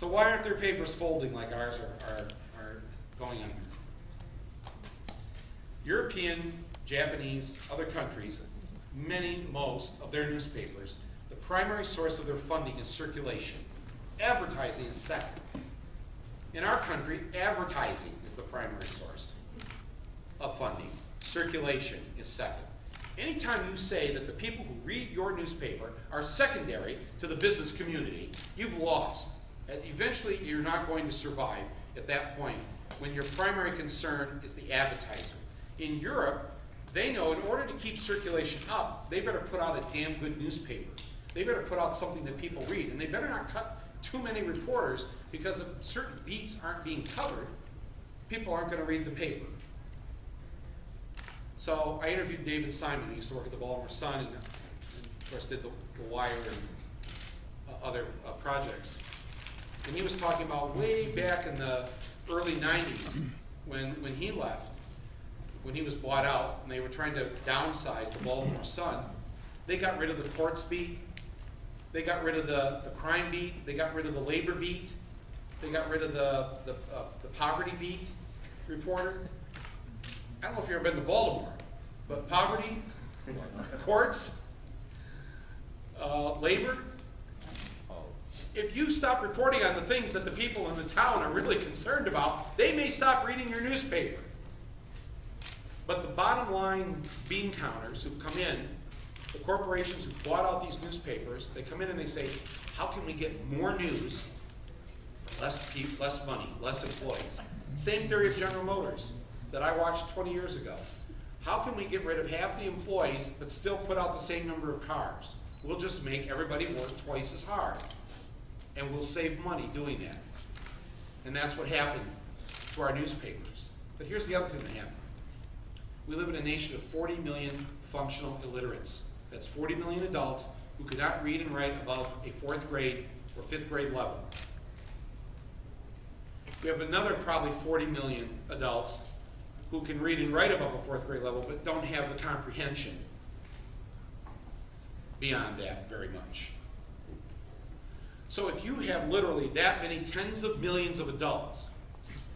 So why aren't their papers folding like ours are going under? European, Japanese, other countries, most of their newspapers, the primary source of their funding is circulation. Advertising is second. In our country, advertising is the primary source of funding. Circulation is second. Anytime you say that the people who read your newspaper are secondary to the business community, you've lost. And eventually, you're not going to survive at that point when your primary concern is the advertiser. In Europe, they know in order to keep circulation up, they better put out a damn good newspaper. They better put out something that people read, and they better not cut too many reporters, because if certain beats aren't being covered, people aren't going to read the paper. So I interviewed David Simon, who used to work at the Baltimore Sun, and of course did the Wire and other projects. And he was talking about way back in the early 90s when he left, when he was bought out, and they were trying to downsize the Baltimore Sun. They got rid of the courts beat. They got rid of the crime beat. They got rid of the labor beat. They got rid of the poverty beat reporter. I don't know if you've ever been to Baltimore, but poverty, courts, labor. If you stop reporting on the things that the people in the town are really concerned about, they may stop reading your newspaper. But the bottom line bean counters who've come in, the corporations who bought out these newspapers, they come in and they say, how can we get more news for less money, less employees? Same theory of General Motors that I watched 20 years ago. How can we get rid of half the employees but still put out the same number of cars? We'll just make everybody work twice as hard, and we'll save money doing that. And that's what happened to our newspapers. But here's the other thing that happened. We live in a nation of 40 million functional illiterates. That's 40 million adults who could not read and write above a 4th grade or 5th grade level. We have another probably 40 million adults who can read and write above a 4th grade level but don't have the comprehension beyond that very much. So if you have literally that many tens of millions of adults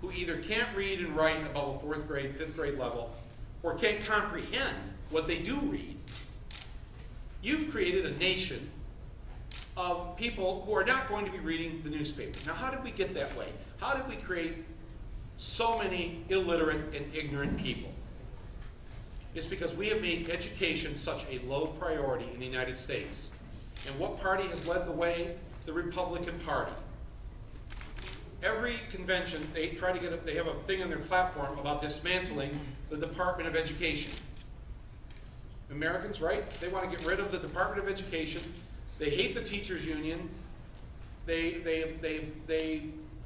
who either can't read and write above a 4th grade, 5th grade level, or can't comprehend what they do read, you've created a nation of people who are not going to be reading the newspaper. Now, how did we get that way? How did we create so many illiterate and ignorant people? It's because we have made education such a low priority in the United States. And what party has led the way? The Republican Party. Every convention, they try to they have a thing on their platform about dismantling the Department of Education. Americans, right? They want to get rid of the Department of Education. They hate the teachers union. They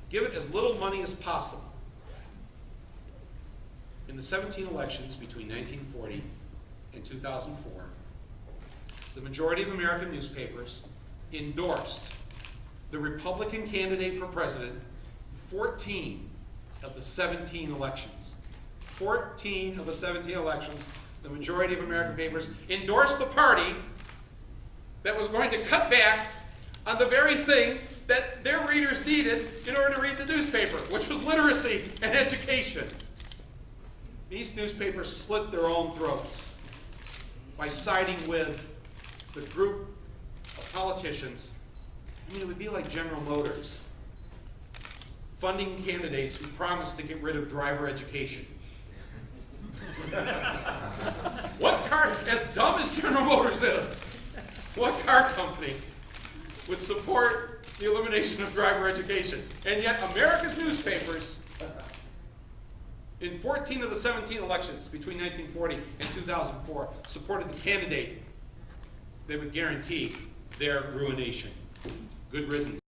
give it as little money as possible. In the 17 elections between 1940 and 2004, the majority of American newspapers endorsed the Republican candidate for president 14 of the 17 elections. 14 of the 17 elections, the majority of American papers endorsed the party that was going to cut back on the very thing that their readers needed in order to read the newspaper, which was literacy and education. These newspapers slit their own throats by siding with the group of politicians. I mean, it would be like General Motors funding candidates who promised to get rid of driver education. What car, as dumb as General Motors is, what car company would support the elimination of driver education? And yet America's newspapers, in 14 of the 17 elections between 1940 and 2004, supported the candidate that would guarantee their ruination. Good riddance.